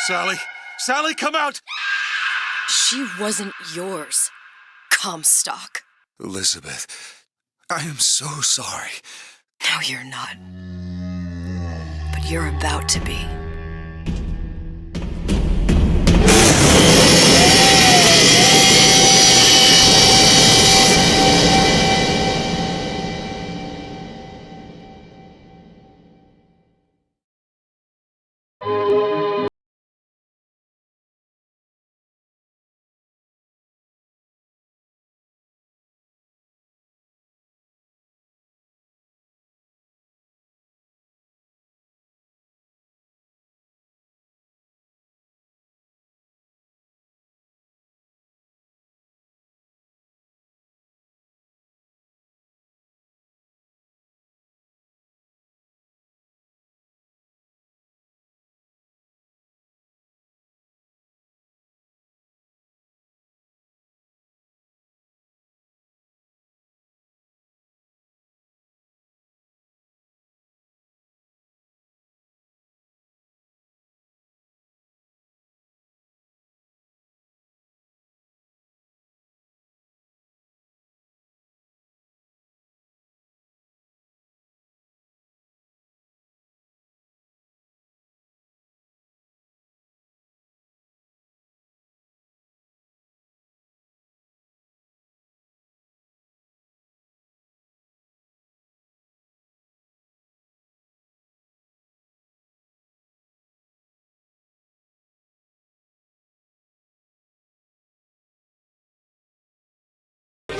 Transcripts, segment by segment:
Sally! Sally, come out! She wasn't yours, Comstock. Elizabeth, I am so sorry. No, you're not. But you're about to be.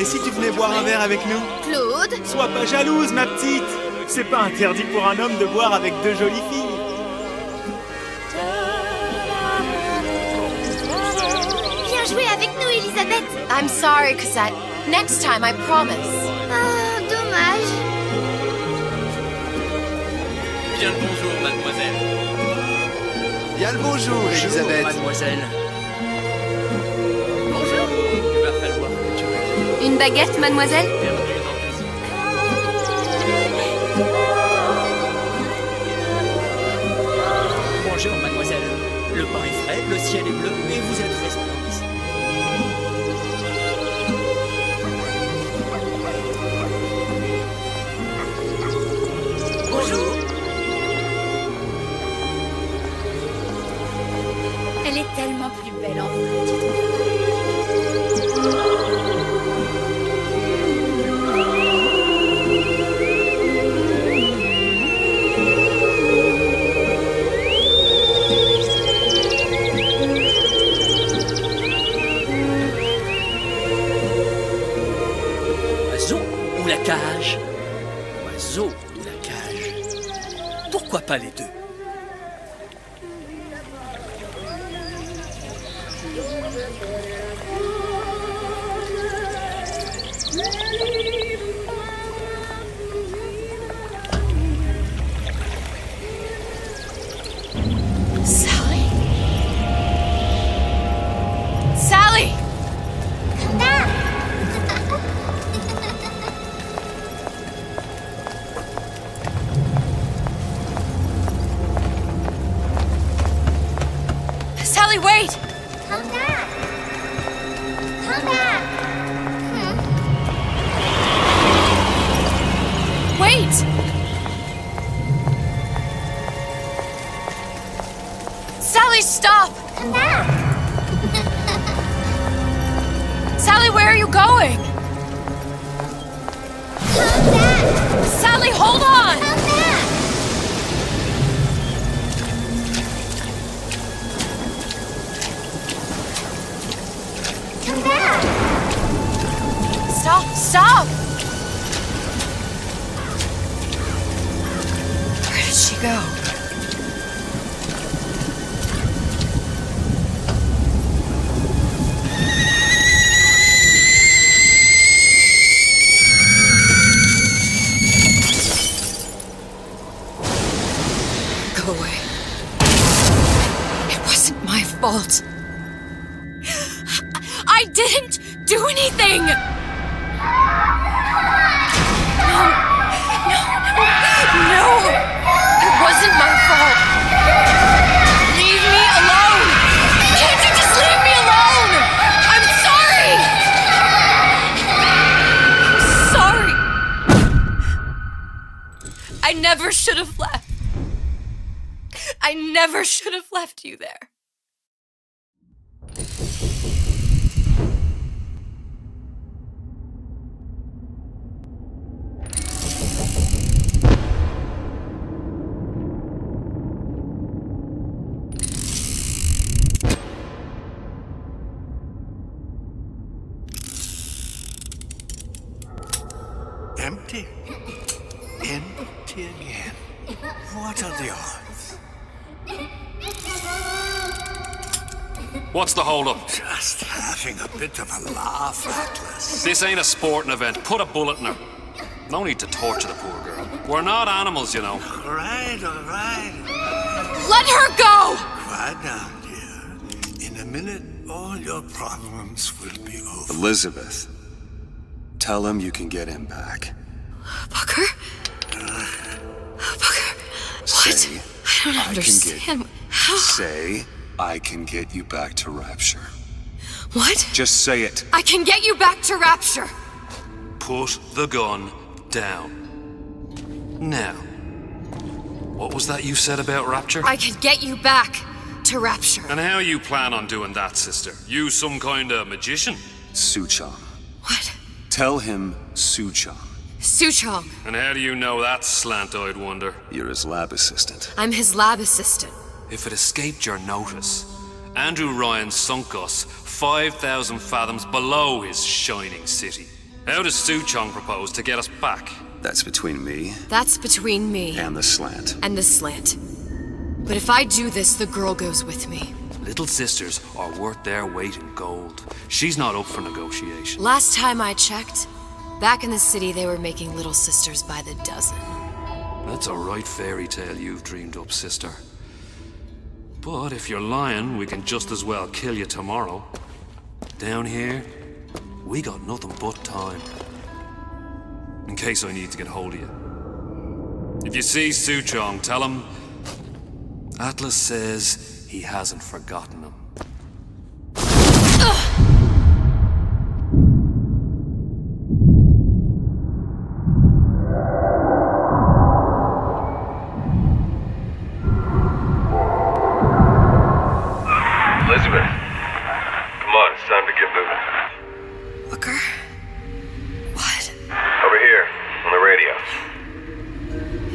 Et si tu venais boire un verre avec nous? Claude? Sois pas jalouse, ma petite. C'est pas interdit pour un homme de boire avec deux jolies filles. Viens jouer avec nous, Elisabeth. I'm sorry, Cosette. Next time, I promise. Ah, dommage. Bien le bonjour, mademoiselle. Bien le bonjour, Elisabeth. Mademoiselle. Bonjour. Il va falloir que tu me Une baguette, mademoiselle? bienvenue dans tes yeux. Bonjour, mademoiselle. Le pain est frais, le ciel est bleu et vous êtes resplendissante. Bonjour. Elle est tellement plus belle en vrai. Oiseau ou la cage? Oiseau ou la cage? Pourquoi pas les deux? Sally? Sally! Sally, wait! Come back. Come back. Wait! Sally, stop! Come back. Sally, where are you going? Come back. Sally, hold on! Come back. Come back. Stop, stop! Where did she go? Go away. It wasn't my fault. I didn't do anything! No! It wasn't my fault! Leave me alone! have left. I never should have left you there. Empty? Empty again. What are the odds? What's the hold-up? Just having a bit of a laugh, Atlas. This ain't a sporting event. Put a bullet in her. No need to torture the poor girl. We're not animals, you know. All right. Let her go! Quiet down, dear. In a minute, all your problems will be over. Elizabeth, tell him you can get him back. Booker? Booker? What? Say, I don't understand. How? Say, I can get you back to Rapture. What? Just say it. I can get you back to Rapture. Put the gun down. Now, what was that you said about Rapture? I can get you back to Rapture. And how you plan on doing that, sister? You some kind of magician? Suchong. What? Tell him Suchong. Suchong. And how do you know that, slant-eyed wonder? You're his lab assistant. I'm his lab assistant. If it escaped your notice, Andrew Ryan sunk us 5,000 fathoms below his shining city. How does Suchong propose to get us back? That's between me That's between me and the slant. and the slant. But if I do this, the girl goes with me. Little sisters are worth their weight in gold. She's not up for negotiation. Last time I checked, back in the city they were making little sisters by the dozen. That's a right fairy tale you've dreamed up, sister. But if you're lying, we can just as well kill you tomorrow. Down here, we got nothing but time. In case I need to get hold of you. If you see Suchong, tell him Atlas says he hasn't forgotten him. Elizabeth, come on, it's time to get moving. Booker? What? Over here, on the radio.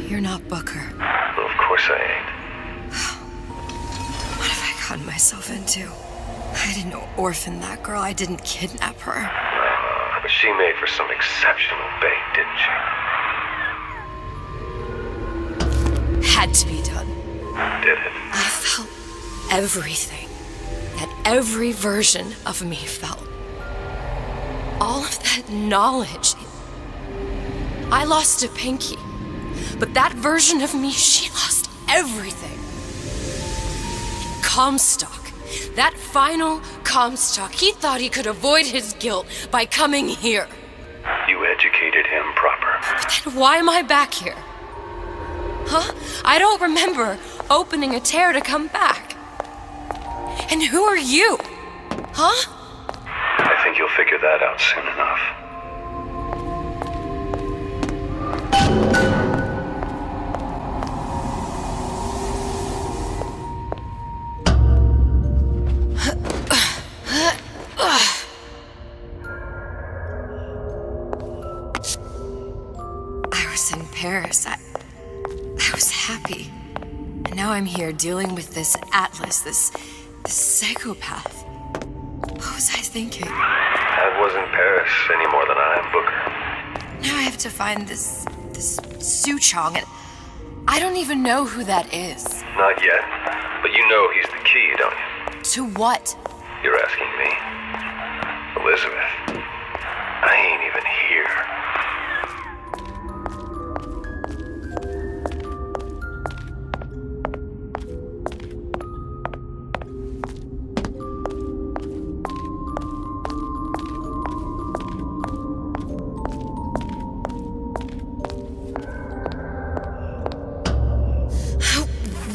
You're not Booker. Well, of course I ain't. What have I gotten myself into? I didn't orphan that girl. I didn't kidnap her. But she made for some exceptional bait, didn't she? Had to be done. Did it? I felt everything that every version of me felt. All of that knowledge. I lost a pinky, but that version of me, she lost everything. Comstock, that final Comstock, he thought he could avoid his guilt by coming here. You educated him proper. But then why am I back here? Huh? I don't remember opening a tear to come back. And who are you? Huh? I think you'll figure that out soon enough. I was in Paris. I was happy. And now I'm here dealing with this Atlas, this psychopath. What was I thinking? I wasn't Paris any more than I am Booker. Now I have to find this Suchong, and I don't even know who that is. Not yet, but you know he's the key, don't you? To what? You're asking me. Elizabeth, I ain't even here.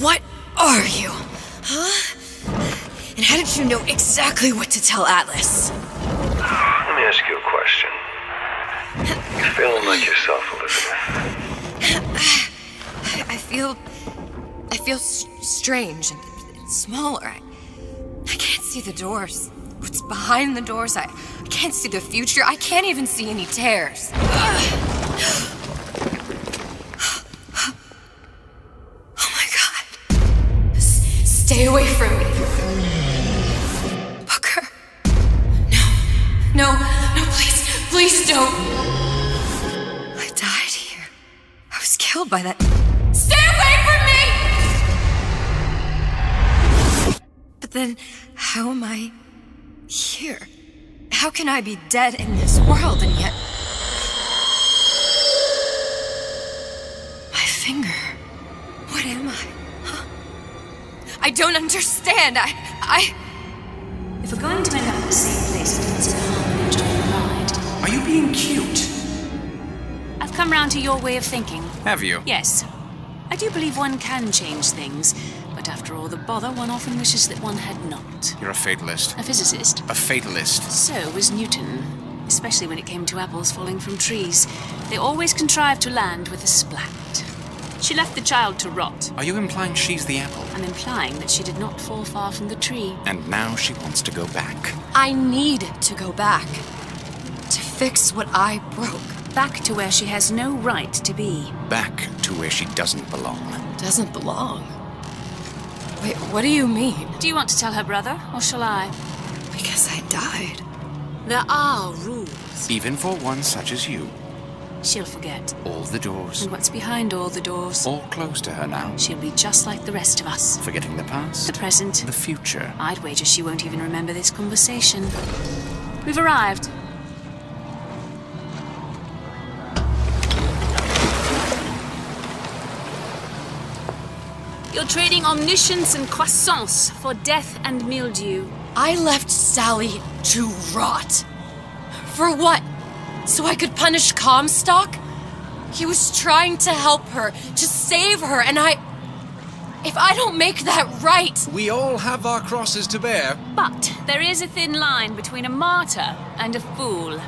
What are you? Huh? And how did you know exactly what to tell Atlas? Let me ask you a question. You feeling like yourself, Elizabeth? I feel strange and smaller. I can't see the doors. What's behind the doors? I can't see the future. I can't even see any tears. Oh my God. Stay away from me. Booker. No, please don't. I died here. I was killed by that. Stay away from me! But then, how am I here? How can I be dead in this world and yet... My finger. What am I? Huh? I don't understand. If we're going to end up in the same place, I consider harm and enjoy the ride. Are you being cute? I've come round to your way of thinking. Have you? Yes. I do believe one can change things, but after all the bother, one often wishes that one had not. You're a fatalist. A physicist. A fatalist. So was Newton, especially when it came to apples falling from trees. They always contrived to land with a splat. She left the child to rot. Are you implying she's the apple? I'm implying that she did not fall far from the tree. And now she wants to go back. I need to go back. To fix what I broke. Back to where she has no right to be. Back to where she doesn't belong. Doesn't belong? Wait, what do you mean? Do you want to tell her brother, or shall I? Because I died. There are rules. Even for one such as you. She'll forget. All the doors. And what's behind all the doors? All closed to her now. She'll be just like the rest of us. Forgetting the past. The present. The future. I'd wager she won't even remember this conversation. We've arrived. You're trading omniscience and croissance for death and mildew. I left Sally to rot. For what? So I could punish Comstock? He was trying to help her, to save her, and if I don't make that right... We all have our crosses to bear. But there is a thin line between a martyr and a fool.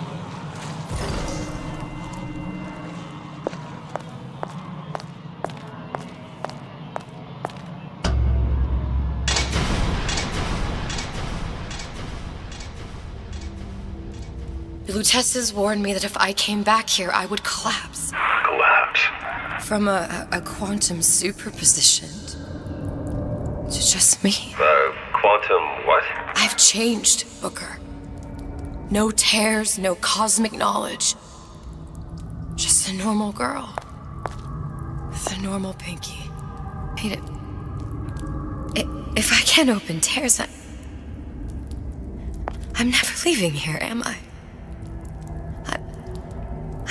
The Lutesses warned me that if I came back here, I would collapse. Collapse? From a quantum superposition to just me. Quantum what? I've changed, Booker. No tears, no cosmic knowledge. Just a normal girl. With a normal pinky. Hate it. If I can't open tears, I'm never leaving here, am I?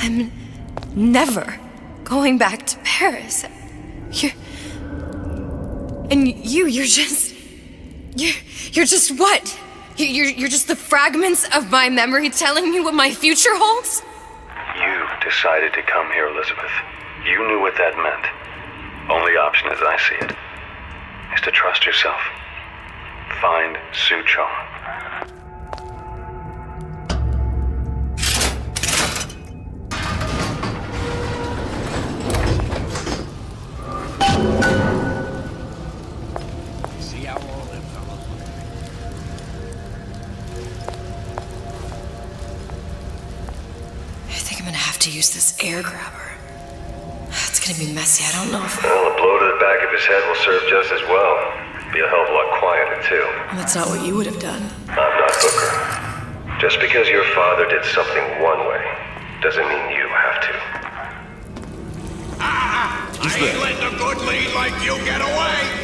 I'm never going back to Paris. You're just what? You're just the fragments of my memory telling me what my future holds? You decided to come here, Elizabeth. You knew what that meant. Only option, as I see it, is to trust yourself. Find Suchong. To use this air grabber. It's gonna be messy. I don't know if... Well, a blow to the back of his head will serve just as well. Be a hell of a lot quieter, too. Well, that's not what you would have done. I'm not Booker. Just because your father did something one way, doesn't mean you have to. I ain't letting a good lead like you get away!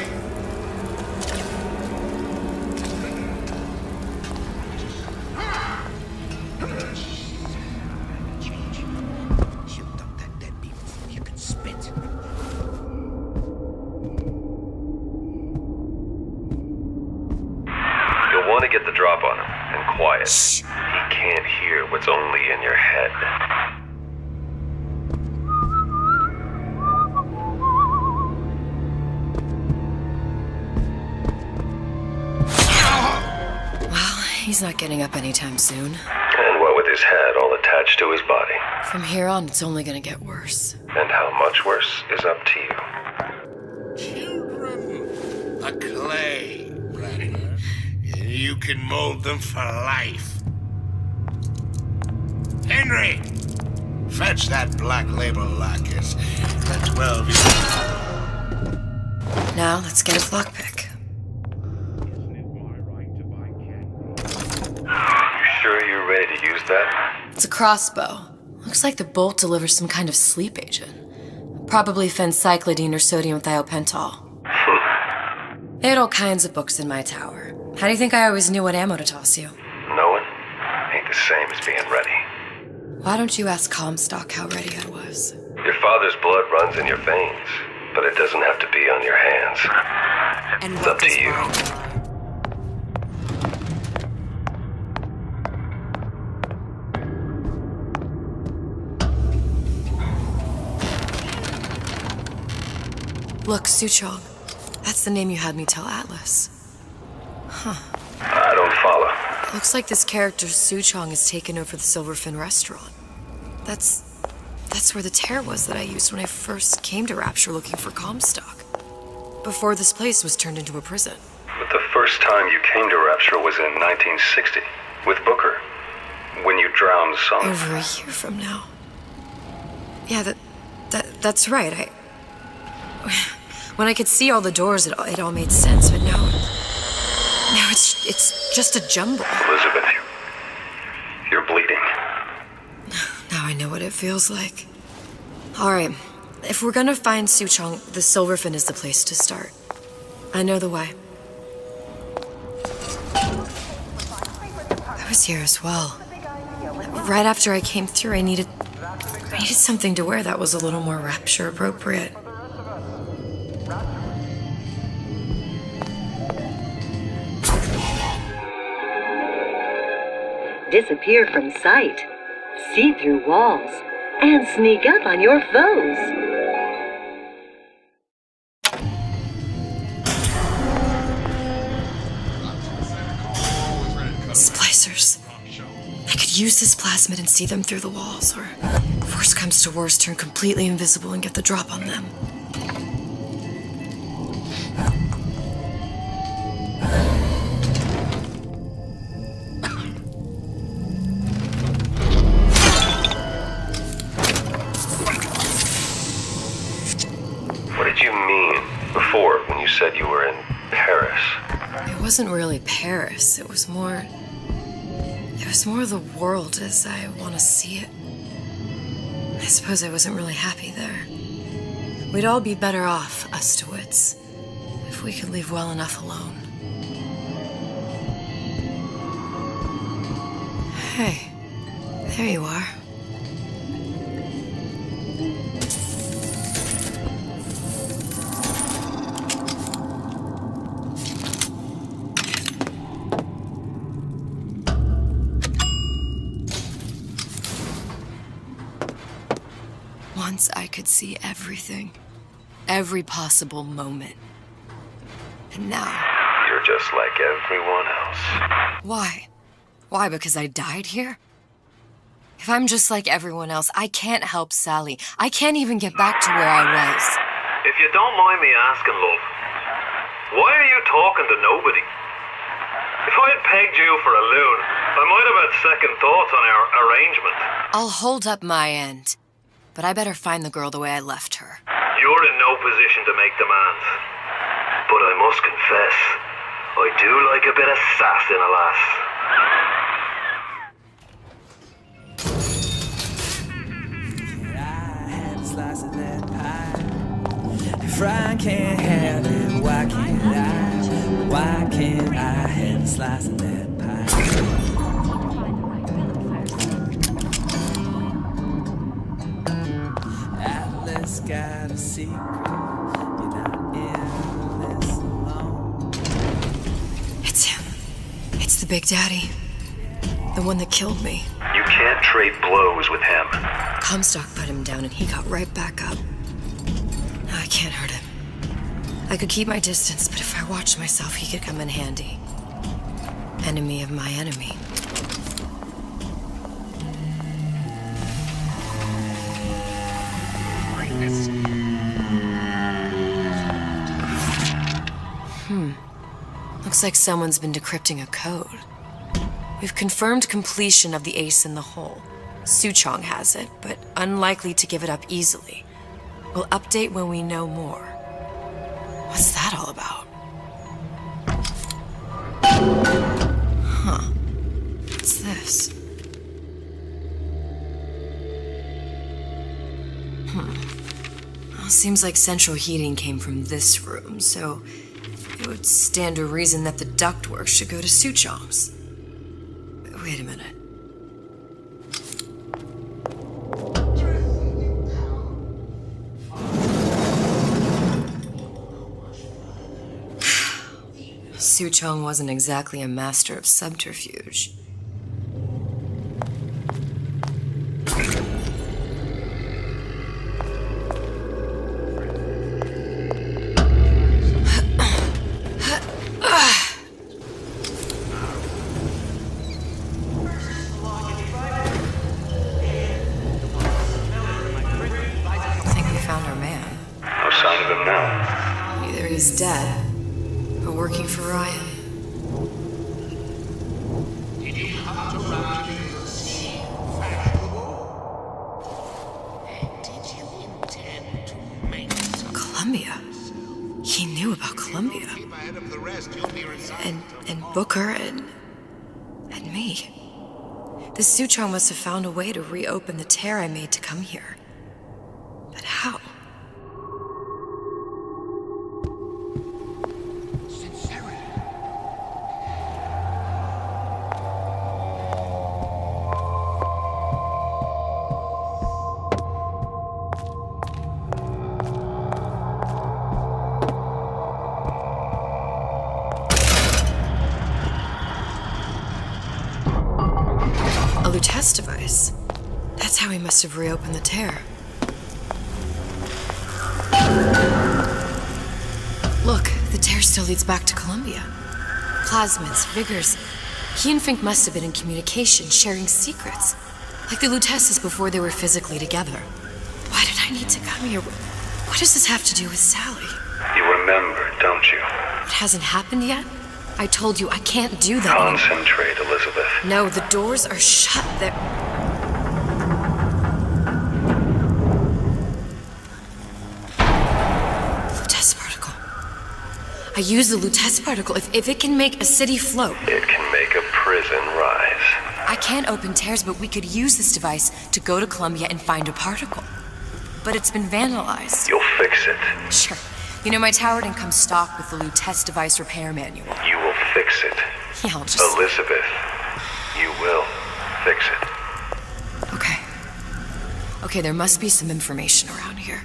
Want to get the drop on him, and quiet. Shh. He can't hear what's only in your head. Well, he's not getting up anytime soon. And what with his head all attached to his body? From here on, it's only gonna get worse. And how much worse is up to you. a clay, Bradford. You can mold them for life. Henry! Fetch that black label lacquers. The 12 is... Now, let's get a lockpick. You sure you're ready to use that? It's a crossbow. Looks like the bolt delivers some kind of sleep agent. Probably phencyclidine or sodium thiopental. They had all kinds of books in my tower. How do you think I always knew what ammo to toss you? Knowing ain't the same as being ready. Why don't you ask Comstock how ready I was? Your father's blood runs in your veins, but it doesn't have to be on your hands. And It's what up to does you. Look, Suchong. That's the name you had me tell Atlas. I don't follow. Looks like this character Suchong has taken over the Silverfin restaurant. That's where the tear was that I used when I first came to Rapture looking for Comstock. Before this place was turned into a prison. But the first time you came to Rapture was in 1960, with Booker, when you drowned some... Over a year from now. Yeah, that's right. When I could see all the doors, it all made sense, but now it's just a jumble. Elizabeth, you're bleeding. Now I know what it feels like. All right, if we're gonna find Suchong, the Silverfin is the place to start. I know the way. I was here as well. Right after I came through, I needed something to wear that was a little more Rapture appropriate. Disappear from sight, see through walls, and sneak up on your foes. Splicers. I could use this plasmid and see them through the walls, or if worst comes to worst, turn completely invisible and get the drop on them. What did you mean before when you said you were in Paris? It wasn't really Paris. It was more the world as I want to see it. I suppose I wasn't really happy there. We'd all be better off, us DeWitts, if we could leave well enough alone. Hey, there you are. Once I could see everything. Every possible moment. And now... You're just like everyone else. Why? Why, because I died here? If I'm just like everyone else, I can't help Sally. I can't even get back to where I was. If you don't mind me asking, love, why are you talking to nobody? If I'd pegged you for a loon, I might have had second thoughts on our arrangement. I'll hold up my end. But I better find the girl the way I left her. You're in no position to make demands. But I must confess, I do like a bit of sass in a lass. I had a slice of that pie. If I can't have it, why can't I? Why can't I have a slice of that pie? Atlas got a secret. You're not in this alone. It's him. It's the Big Daddy. The one that killed me. You can't trade blows with him. Comstock put him down and he got right back up. Now I can't hurt him. I could keep my distance, but if I watched myself, he could come in handy. Enemy of my enemy. Looks like someone's been decrypting a code. We've confirmed completion of the ace in the hole. Suchong has it, but unlikely to give it up easily. We'll update when we know more. What's that all about? Huh. What's this? Well, seems like central heating came from this room, so it would stand to reason that the ductwork should go to Suchong's. Wait a minute. Suchong wasn't exactly a master of subterfuge. He's dead, but working for Ryan. Columbia. He knew about Columbia. And Booker and me. The Suchong must have found a way to reopen the tear I made to come here. But how? Test device. That's how he must have reopened the tear. Look, the tear still leads back to Columbia. Plasmids, Vigors. He and Fink must have been in communication, sharing secrets. Like the Lutesses before they were physically together. Why did I need to come here? What does this have to do with Sally? You remember, don't you? It hasn't happened yet? I told you I can't do that. Concentrate, Elizabeth. No, the doors are shut. They're... Lutece particle. I use the Lutece particle. If it can make a city float... It can make a prison rise. I can't open tears, but we could use this device to go to Columbia and find a particle. But it's been vandalized. You'll fix it. Sure. You know, my tower didn't come stocked with the Lutece device repair manual. You will fix it. Yeah, I'll just... Elizabeth, you will fix it. Okay. Okay, there must be some information around here.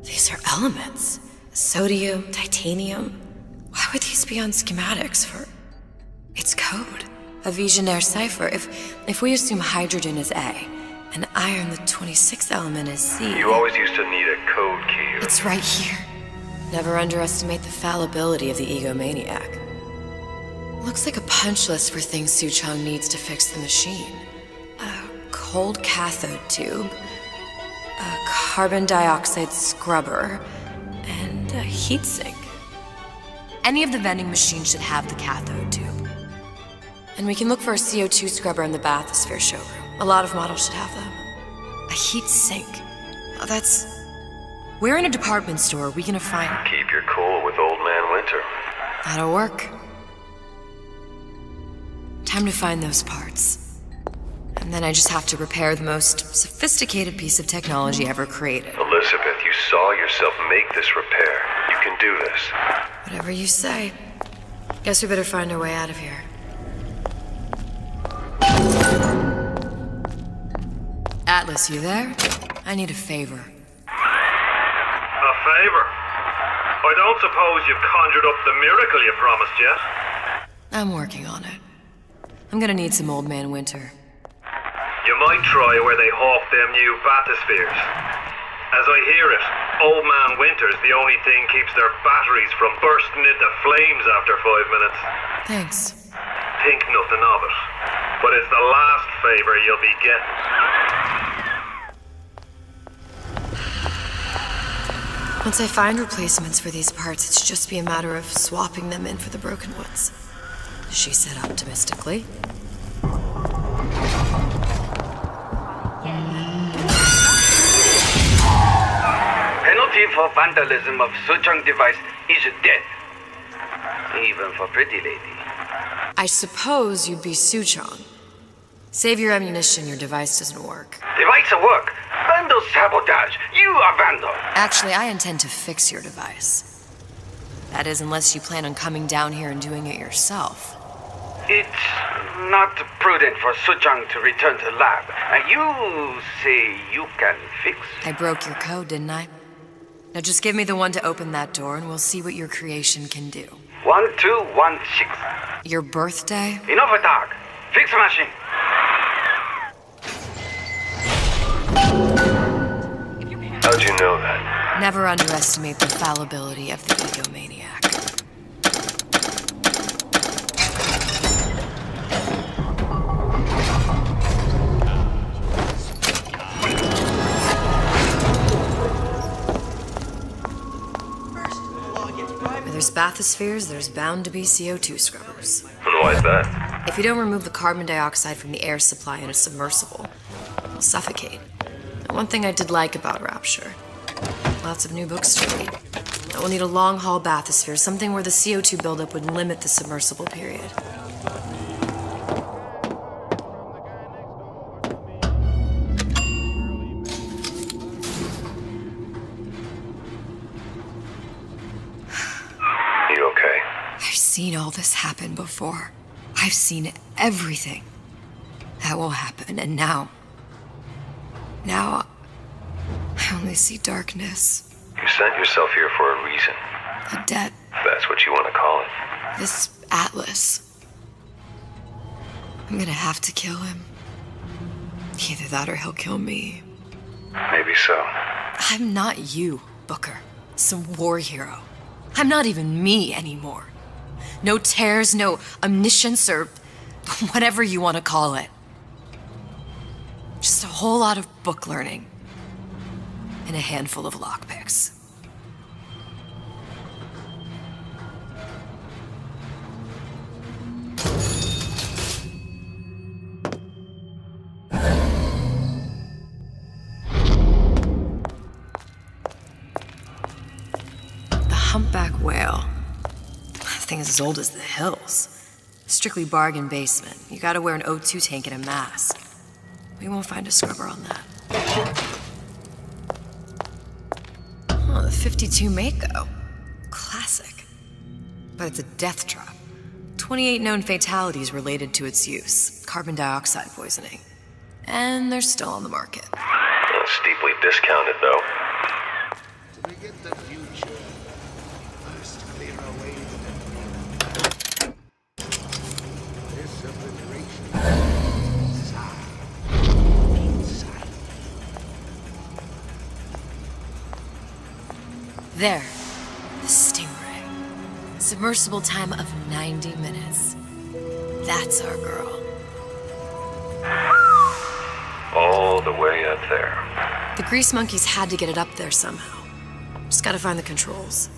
These are elements. Sodium, titanium. Why would these be on schematics for... It's code. A Visionaire cipher. If we assume hydrogen is A, and iron, the 26th element, is C... You always used to need a code key. It's right here. Never underestimate the fallibility of the egomaniac. Looks like a punch list for things Suchong needs to fix the machine. A cold cathode tube, a carbon dioxide scrubber, and a heatsink. Any of the vending machines should have the cathode tube. And we can look for a CO2 scrubber in the bathysphere showroom. A lot of models should have them. A heat sink. Oh, that's... We're in a department store. We gonna find... Keep your cool with Old Man Winter. That'll work. Time to find those parts. And then I just have to repair the most sophisticated piece of technology ever created. Elizabeth, you saw yourself make this repair. You can do this. Whatever you say. Guess we better find our way out of here. Atlas, you there? I need a favor. A favor? I don't suppose you've conjured up the miracle you promised yet? I'm working on it. I'm gonna need some Old Man Winter. You might try where they hawk them new bathyspheres. As I hear it, Old Man Winter's the only thing keeps their batteries from bursting into flames after 5 minutes. Thanks. Think nothing of it. But it's the last favor you'll be getting. Once I find replacements for these parts, it's just be a matter of swapping them in for the broken ones. She said optimistically. Penalty for vandalism of Suchong device is death. Even for pretty lady. I suppose you'd be Suchong. Save your ammunition, your device doesn't work. Device work. Vandal sabotage. You are vandal. Actually, I intend to fix your device. That is, unless you plan on coming down here and doing it yourself. It's not prudent for Suchong to return to lab. You say you can fix? I broke your code, didn't I? Now just give me the one to open that door and we'll see what your creation can do. 1216. Your birthday? Enough talk. Fix machine. How'd you know that? Never underestimate the fallibility of the egomaniac. Where there's bathyspheres, there's bound to be CO2 scrubbers. And why is that? If you don't remove the carbon dioxide from the air supply in a submersible, you'll suffocate. And one thing I did like about Rapture, lots of new books to read. But we'll need a long-haul bathysphere, something where the CO2 buildup would limit the submersible period. You okay? I've seen all this happen before. I've seen everything that will happen, and now I only see darkness. You sent yourself here for a reason. A debt. If that's what you want to call it. This Atlas. I'm gonna have to kill him. Either that or he'll kill me. Maybe so. I'm not you, Booker. Some war hero. I'm not even me anymore. No tears, no omniscience, or whatever you want to call it. Just a whole lot of book learning. And a handful of lockpicks. The humpback whale. That thing is as old as the hills. Strictly bargain basement. You gotta wear an O2 tank and a mask. We won't find a scrubber on that. Oh, the 52 Mako. Classic. But it's a death trap. 28 known fatalities related to its use. Carbon dioxide poisoning. And they're still on the market. Steeply discounted, though. To begin the future, first clear away the this obliteration. Inside. There. The Stingray. Submersible time of 90 minutes. That's our girl. All the way up there. The grease monkeys had to get it up there somehow. Just gotta find the controls.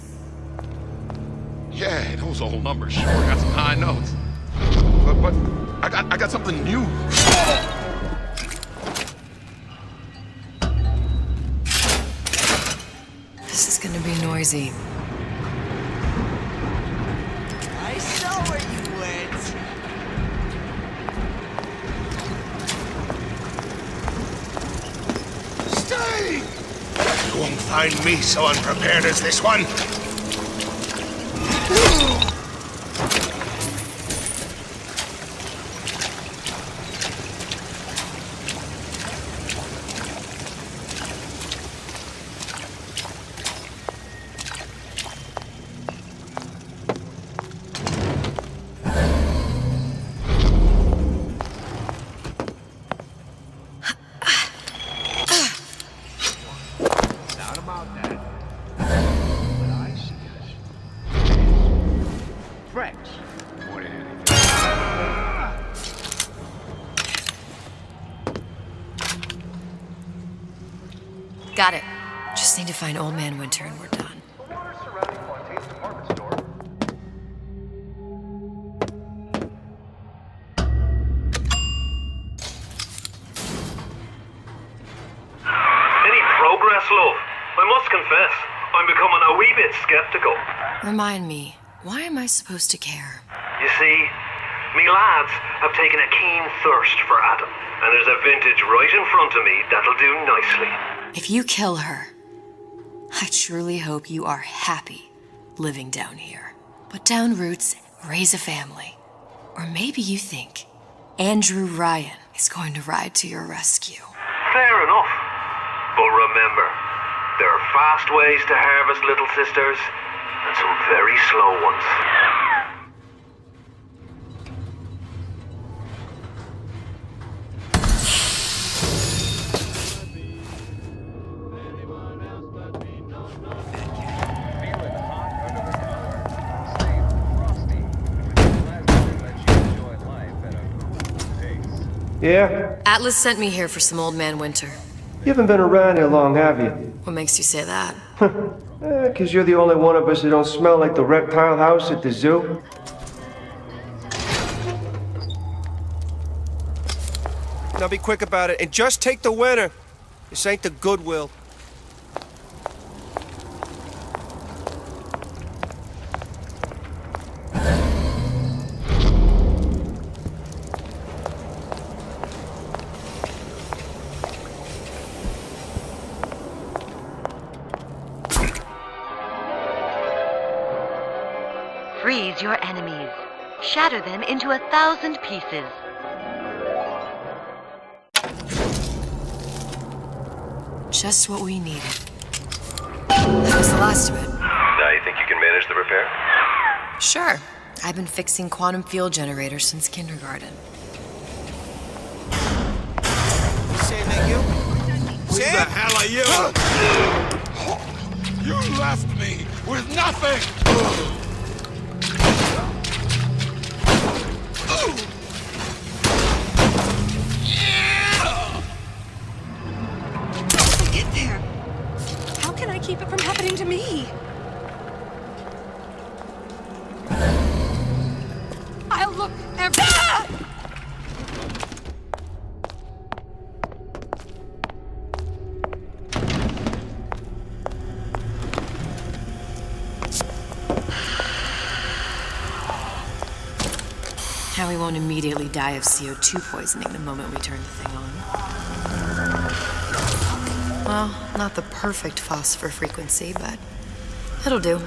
Yeah, those old numbers sure got some high notes. But I got something new. This is gonna be noisy. I saw where you went. Stay! You won't find me so unprepared as this one. Not about that. But I Got it. Just need to find Old Man Winter and we're done. Any progress, love? I must confess, I'm becoming a wee bit skeptical. Remind me, why am I supposed to care? You see, me lads have taken a keen thirst for Adam, and there's a vintage right in front of me that'll do nicely. If you kill her, I truly hope you are happy living down here. Put down roots, raise a family. Or maybe you think Andrew Ryan is going to ride to your rescue. Fair enough. But remember, there are fast ways to harvest little sisters, and some very slow ones. Yeah? Atlas sent me here for some Old Man Winter. You haven't been around here long, have you? What makes you say that? 'Cause you're the only one of us that don't smell like the reptile house at the zoo. Now be quick about it, and just take the winner. This ain't the Goodwill. Freeze your enemies. Shatter them into 1,000 pieces. Just what we needed. That was the last of it. Now you think you can manage the repair? Sure. I've been fixing quantum field generators since kindergarten. Sam, that you? Who the hell are you? You left me with nothing! Get there. How can I keep it from happening to me? I'll look every... Ah! How we won't immediately die of CO2 poisoning the moment we turn the thing on. Well, not the perfect phosphor frequency, but it'll do. Okay,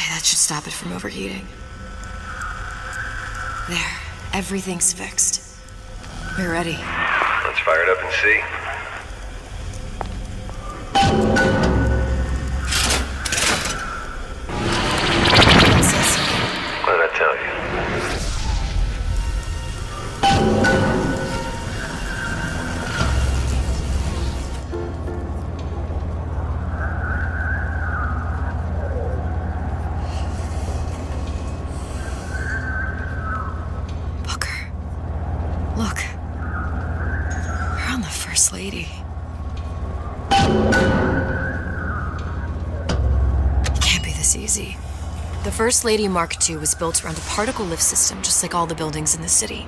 that should stop it from overheating. There, everything's fixed. We're ready. Let's fire it up and see. What did I tell you? Look. We're on the First Lady. It can't be this easy. The First Lady Mark II was built around a particle lift system just like all the buildings in the city.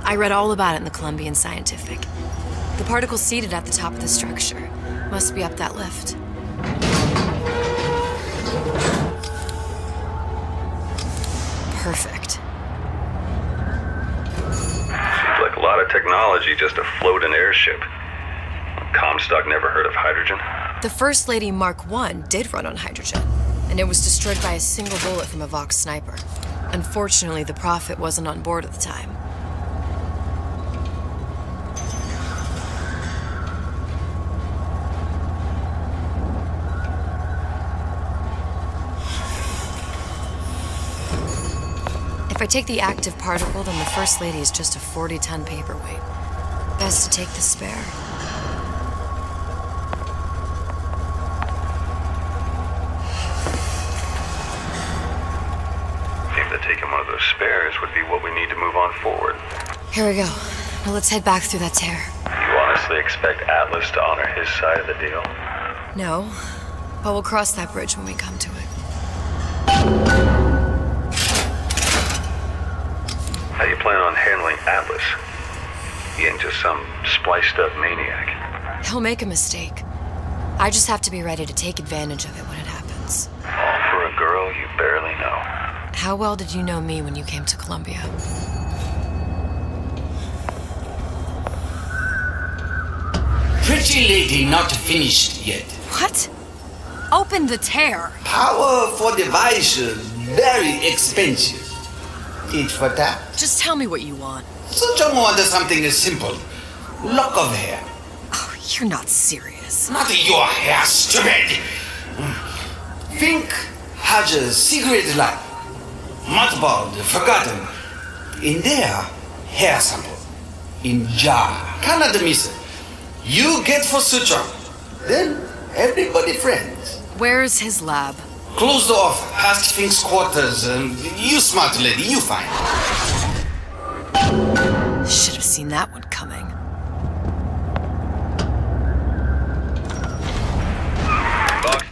I read all about it in the Columbian Scientific. The particles seated at the top of the structure must be up that lift. Perfect. Seems like a lot of technology just to float an airship. Comstock never heard of hydrogen. The First Lady Mark I did run on hydrogen, and it was destroyed by a single bullet from a Vox sniper. Unfortunately, the Prophet wasn't on board at the time. If I take the active particle, then the First Lady is just a 40-ton paperweight. Best to take the spare. Taking one of those spares would be what we need to move on forward. Here we go. Now let's head back through that tear. You want to honestly expect Atlas to honor his side of the deal? No, but we'll cross that bridge when we come to it. How do you plan on handling Atlas? He ain't just some spliced-up maniac. He'll make a mistake. I just have to be ready to take advantage of it when it happens. All for a girl you barely know. How well did you know me when you came to Columbia? Pretty lady not finished yet. What? Open the tear. Power for device very expensive. Eat for that. Just tell me what you want. Suchong wants something simple. Lock of hair. Oh, you're not serious. Not your hair, stupid. Fink has a secret lab. Mothballed, forgotten. In there, hair sample. In jar. Cannot miss it. You get for Suchong. Then everybody friends. Where's his lab? Closed off, past Fink's quarters. You smart lady, you find. Should have seen that one coming. Vox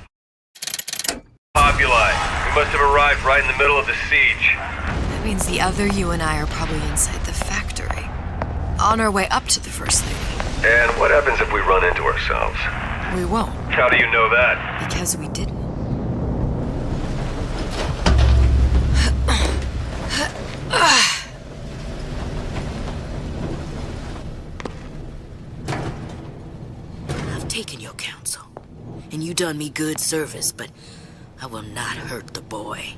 Populi. We must have arrived right in the middle of the siege. That means the other you and I are probably inside the factory. On our way up to the First Lady. And what happens if we run into ourselves? We won't. How do you know that? Because we didn't. I've taken your counsel, and you done me good service, but I will not hurt the boy.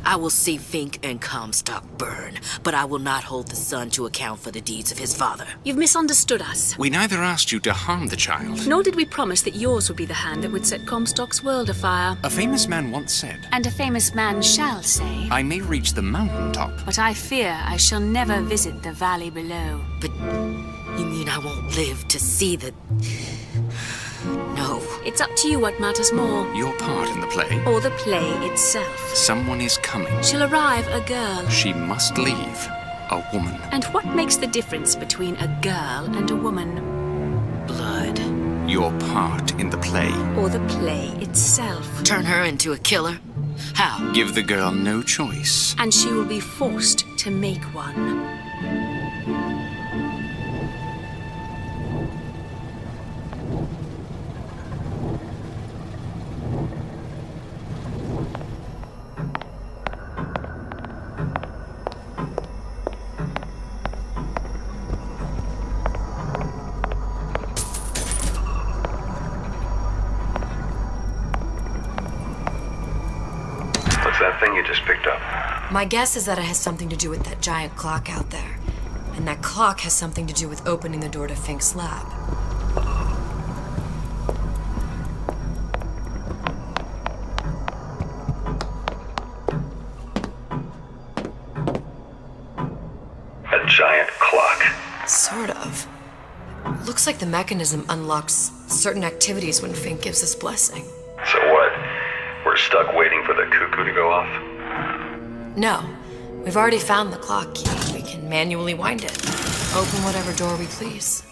I will see Fink and Comstock burn, but I will not hold the son to account for the deeds of his father. You've misunderstood us. We neither asked you to harm the child. Nor did we promise that yours would be the hand that would set Comstock's world afire. A famous man once said, And a famous man shall say, I may reach the mountaintop, but I fear I shall never visit the valley below. But you mean I won't live to see the... No. It's up to you what matters more. Your part in the play. Or the play itself. Someone is coming. She'll arrive a girl. She must leave a woman. And what makes the difference between a girl and a woman? Blood. Your part in the play. Or the play itself. Turn her into a killer? How? Give the girl no choice. And she will be forced to make one. That thing you just picked up. My guess is that it has something to do with that giant clock out there. And that clock has something to do with opening the door to Fink's lab. A giant clock. Sort of. Looks like the mechanism unlocks certain activities when Fink gives his blessing. So what? We're stuck waiting for the cuckoo to go off? No. We've already found the clock key. We can manually wind it. Open whatever door we please.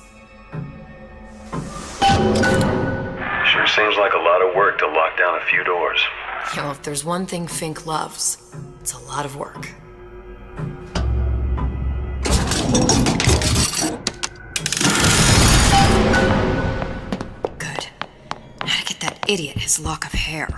Sure seems like a lot of work to lock down a few doors. You know, if there's one thing Fink loves, it's a lot of work. Good. How to get that idiot his lock of hair.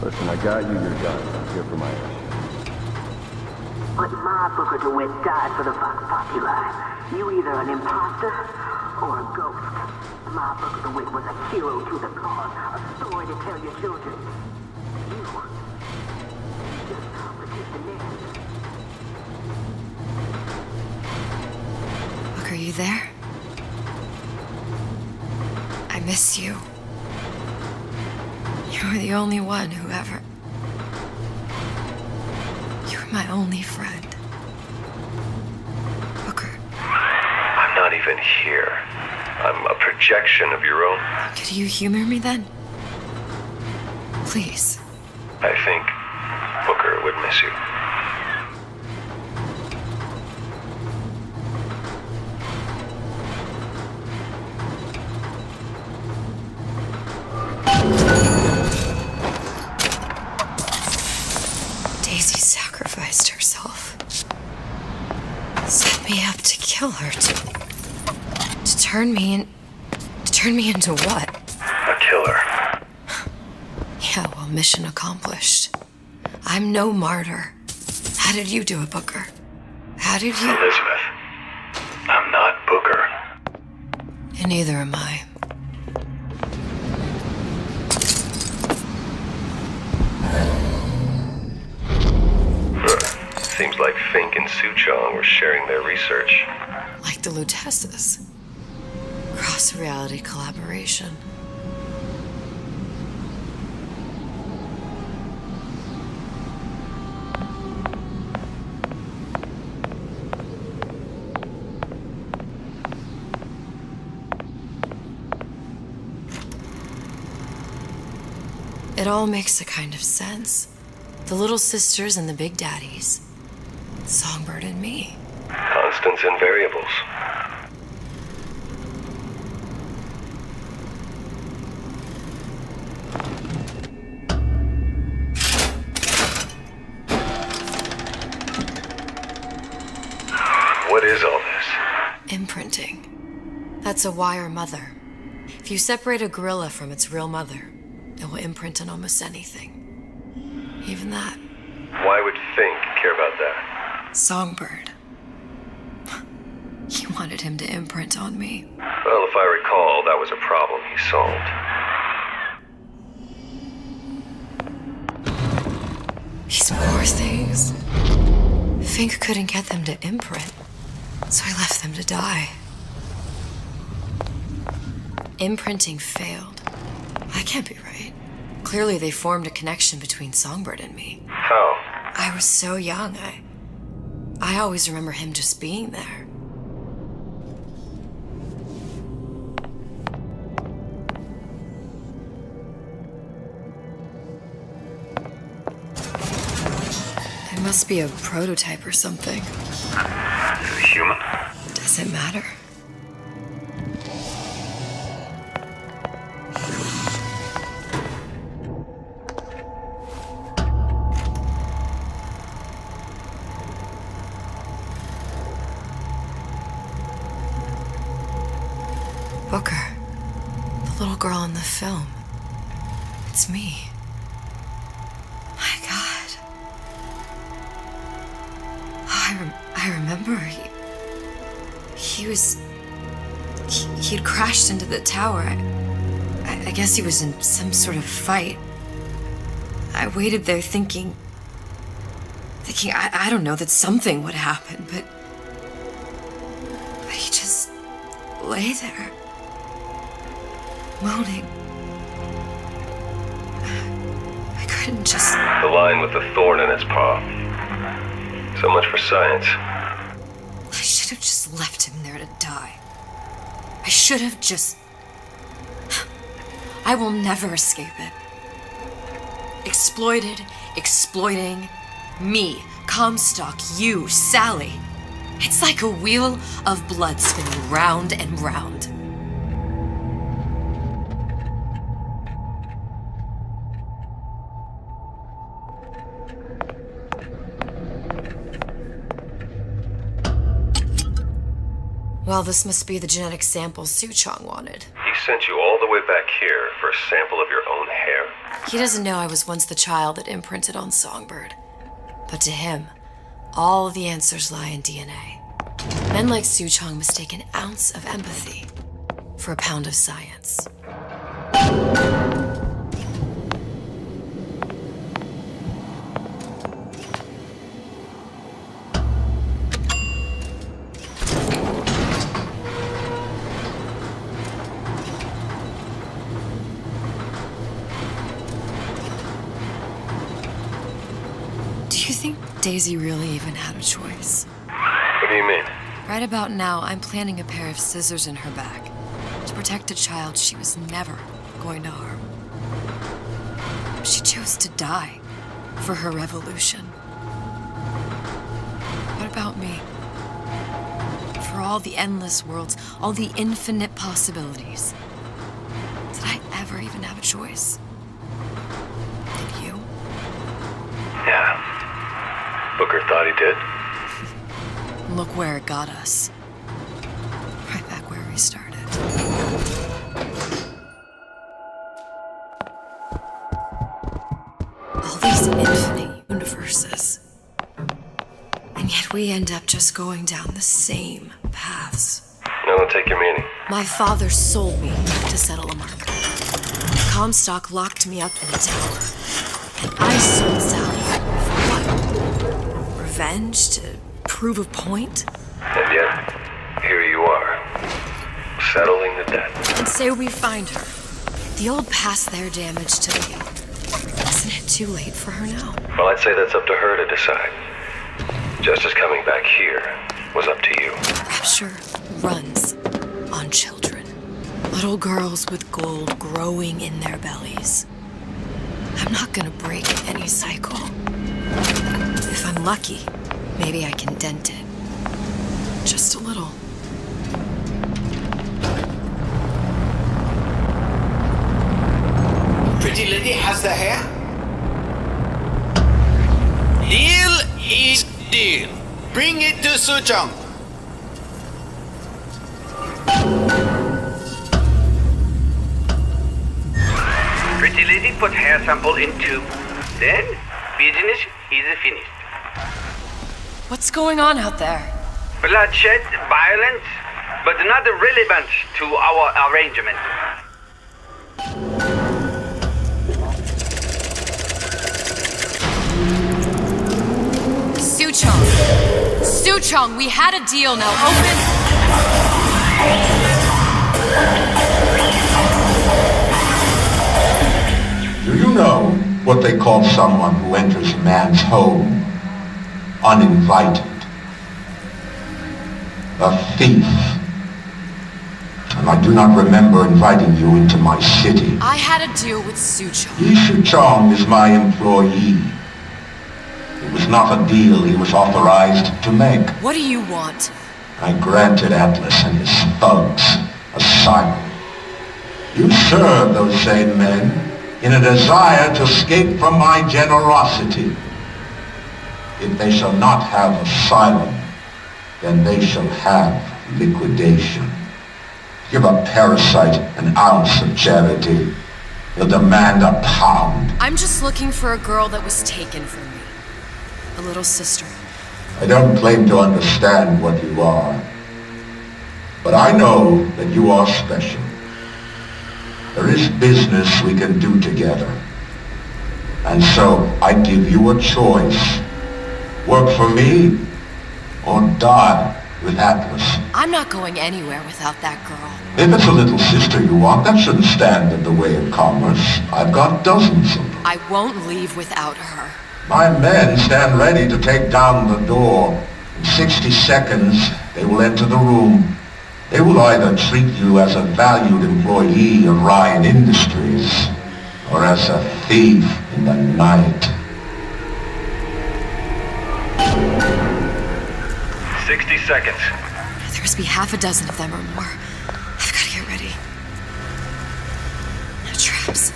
Listen, I got you your gun. I'm here for my ass. But my booker DeWitt died for the Vox Populi. You either an imposter or a ghost. My booker DeWitt was a hero to the cause, a story to tell your children. You just protect the nest. Look, are you there? I miss you. You were the only one who ever... You were my only friend. Booker. I'm not even even here. I'm a projection of your own. Could you humor me then? Please. I think Booker would miss you. Daisy sacrificed herself. Set me up to kill her, to turn me into what? A killer. Yeah, well, mission accomplished. I'm no martyr. How did you do it, Booker? How did you... Elizabeth, I'm not Booker. And neither am I. Seems like Fink and Suchong were sharing their research. Like the Lutesses. Cross-reality collaboration. It all makes a kind of sense. The little sisters and the big daddies. Songbird and me. Constants and variables. What is all this? Imprinting. That's a wire mother. If you separate a gorilla from its real mother, it will imprint on almost anything. Even that. Why would Fink care about that? Songbird. He wanted him to imprint on me. Well, if I recall, that was a problem he solved. These poor things. Fink couldn't get them to imprint, so I left them to die. Imprinting failed. That can't be right. Clearly they formed a connection between Songbird and me. How? I was so young, I always remember him just being there. It must be a prototype or something. Is it human? Does it matter? Booker, the little girl in the film. It's me. My God. I remember he'd crashed into the tower. I guess he was in some sort of fight. I waited there thinking I don't know, that something would happen, but he just lay there. Moaning. I couldn't just... The line with the thorn in its paw. So much for science. I should have just left him there to die. I should have just... I will never escape it. Exploited, exploiting, me, Comstock, you, Sally. It's like a wheel of blood spinning round and round. Well, this must be the genetic sample Suchong wanted. He sent you all the way back here for a sample of your own hair? He doesn't know I was once the child that imprinted on Songbird. But to him, all the answers lie in DNA. Men like Suchong mistake an ounce of empathy for a pound of science. Do you think Daisy really even had a choice? What do you mean? Right about now, I'm planting a pair of scissors in her back to protect a child she was never going to harm. She chose to die for her revolution. What about me? For all the endless worlds, all the infinite possibilities. Did I ever even have a choice? Did you? Yeah. Booker thought he did. Look where it got us. Right back where we started. All these infinite universes. And yet we end up just going down the same paths. No, don't take your meaning. My father sold me to settle a market. Comstock locked me up in a tower. And I sold Sally for what? Revenge? To prove a point? And yet, here you are, settling the debt. And say we find her. The old past their damage to the young. Isn't it too late for her now? Well, I'd say that's up to her to decide. Justice coming back here was up to you. Rapture runs on children. Little girls with gold growing in their bellies. I'm not gonna break any cycle. If I'm lucky, maybe I can dent it. Just a little. Pretty lady has the hair? Deal is deal. Bring it to Suchong. Pretty lady put hair sample in tube. Then, business is finished. What's going on out there? Bloodshed, violence, but not relevant to our arrangement. Suchong, we had a deal, now open. Do you know what they call someone who enters a man's home uninvited? A thief. And I do not remember inviting you into my city. I had a deal with Suchong. Suchong is my employee. It was not a deal he was authorized to make. What do you want? I granted Atlas and his thugs asylum. You serve those same men in a desire to escape from my generosity. If they shall not have asylum, then they shall have liquidation. Give a parasite an ounce of charity. He'll demand a pound. I'm just looking for a girl that was taken from me. A little sister. I don't claim to understand what you are, but I know that you are special. There is business we can do together. And so I give you a choice. Work for me or die with Atlas. I'm not going anywhere without that girl. If it's a little sister you want, that shouldn't stand in the way of commerce. I've got dozens of them. I won't leave without her. My men stand ready to take down the door. In 60 seconds, they will enter the room. They will either treat you as a valued employee of Ryan Industries, or as a thief in the night. 60 seconds. There must be half a dozen of them or more. I've got to get ready. Traps.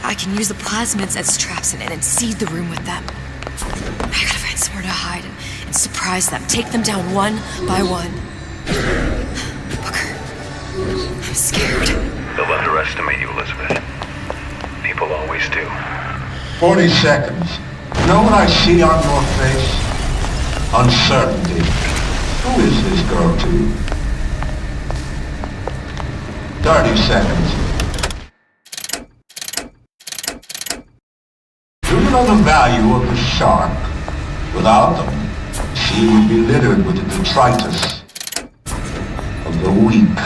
I can use the plasmids as traps and seed the room with them. I gotta find somewhere to hide and surprise them. Take them down one by one. Booker, I'm scared. They'll underestimate you, Elizabeth. People always do. 40 seconds. You know what I see on your face? Uncertainty. Who is this girl to you? 30 seconds. Do you know the value of a shark? Without them, the sea would be littered with the detritus of the weak.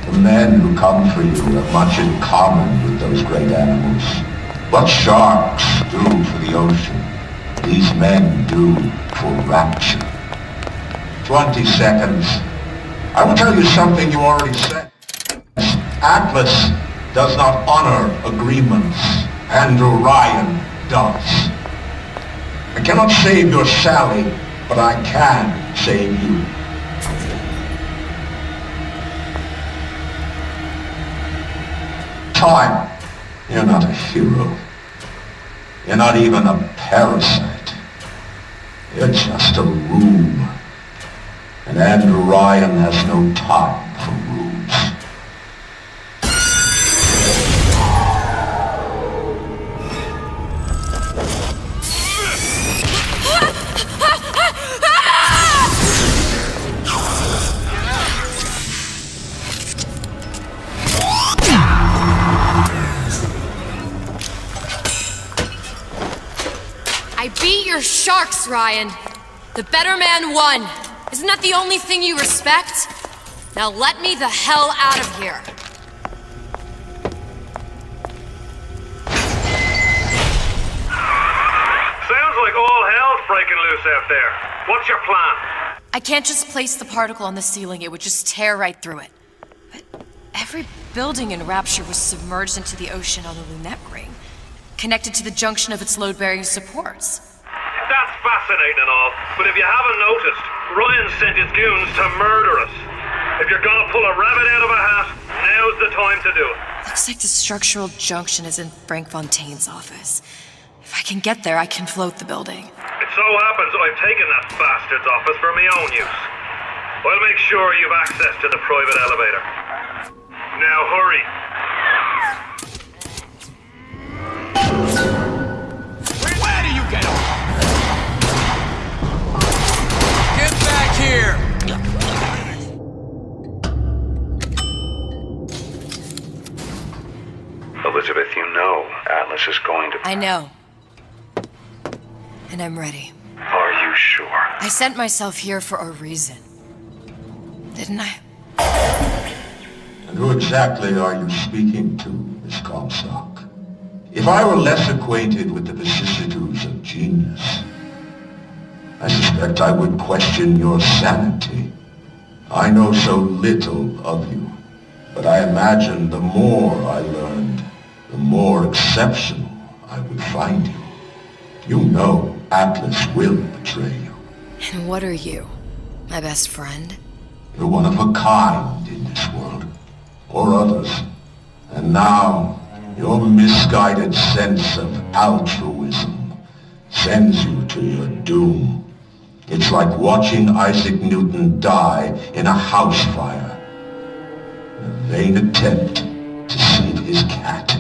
The men who come for you have much in common with those great animals. What sharks do for the ocean, these men do for rapture. 20 seconds. I will tell you something you already said. Atlas does not honor agreements. Andrew Ryan does. I cannot save your Sally, but I can save you. Time. You're not a hero. You're not even a parasite. You're just a rube. And Andrew Ryan has no time for rubes. I beat your sharks, Ryan. The better man won. Isn't that the only thing you respect? Now let me the hell out of here. Sounds like all hell's breaking loose out there. What's your plan? I can't just place the particle on the ceiling. It would just tear right through it. But every building in Rapture was submerged into the ocean on the Lunette ring, connected to the junction of its load-bearing supports. That's fascinating and all, but if you haven't noticed, Ryan sent his goons to murder us. If you're gonna pull a rabbit out of a hat, now's the time to do it. Looks like the structural junction is in Frank Fontaine's office. If I can get there, I can float the building. It so happens I've taken that bastard's office for my own use. I'll make sure you've access to the private elevator. Now hurry. Where do you get off? Get back here! Elizabeth, you know Atlas is going to... I know. And I'm ready. Are you sure? I sent myself here for a reason. Didn't I? And who exactly are you speaking to, Miss Comstock? If I were less acquainted with the vicissitudes of genius, I suspect I would question your sanity. I know so little of you, but I imagine the more I learned, the more exceptional I would find you. You know Atlas will betray you. And what are you? My best friend? You're one of a kind in this world, or others. And now, your misguided sense of altruism sends you to your doom. It's like watching Isaac Newton die in a house fire, in a vain attempt to save his cat.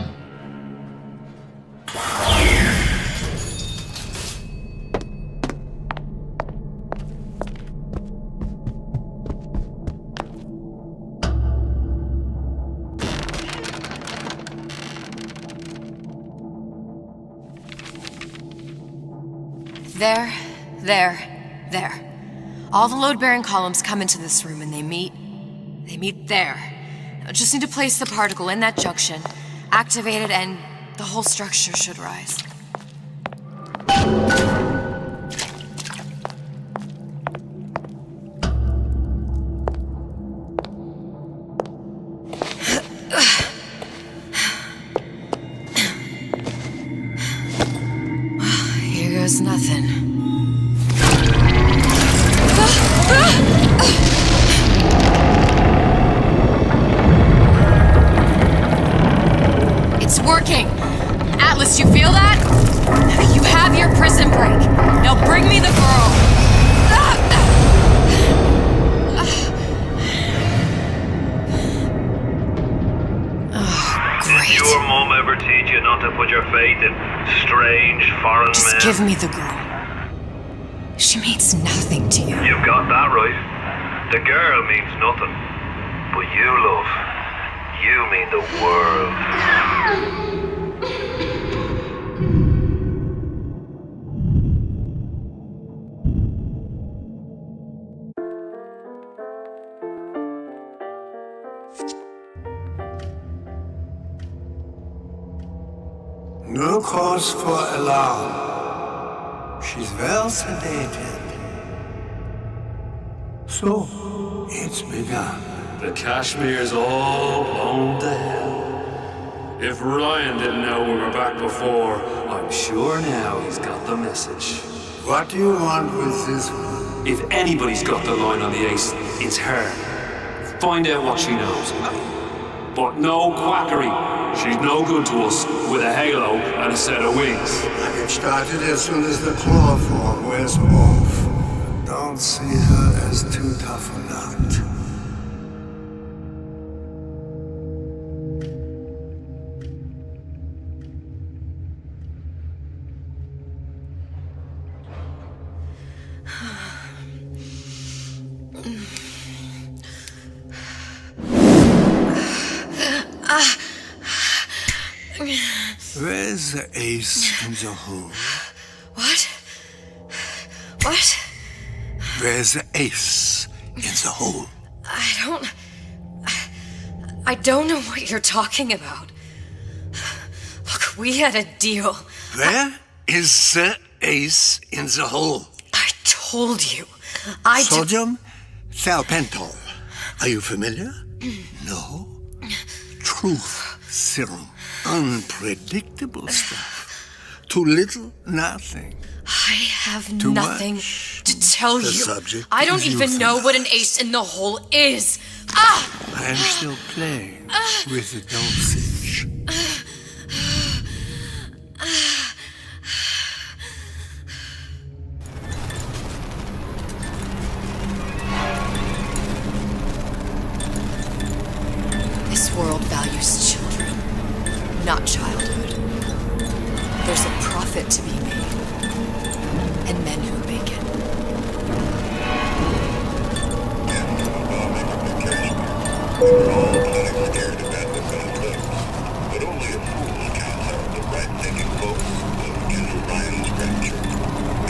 There. All the load-bearing columns come into this room and they meet there. I just need to place the particle in that junction, activate it, and the whole structure should rise. Here goes nothing. It's working! Atlas, you feel that? You have your prison break. Now bring me the girl! Did your mom ever teach you not to put your faith in strange foreign men? Just give me the girl. She means nothing to you. You've got that right. The girl means nothing. But you, love, you mean the world. No cause for alarm. She's well sedated. So, it's begun. The Kashmir's all blown to hell. If Ryan didn't know we were back before, I'm sure now he's got the message. What do you want with this one? If anybody's got the line on the ace, it's her. Find out what she knows. But no quackery. She's no good to us with a halo and a set of wings. I get started as soon as the claw form wears off. Don't see her as too tough a nut. Where's the ace in the hole? What? What? Where's the ace in the hole? I don't know what you're talking about. Look, we had a deal. Where is the ace in the hole? I told you. Sodium thiopental. Are you familiar? No? Truth serum. Unpredictable stuff. Too little, nothing. I have Too nothing much. to tell The you. subject I don't is even know what an ace in the hole is. Ah! I am still playing with the dosage. This world values children, not childhood. There's a profit to be made, and men who make it. But only a fool counts out the right-thinking folks of General Ryan's rapture.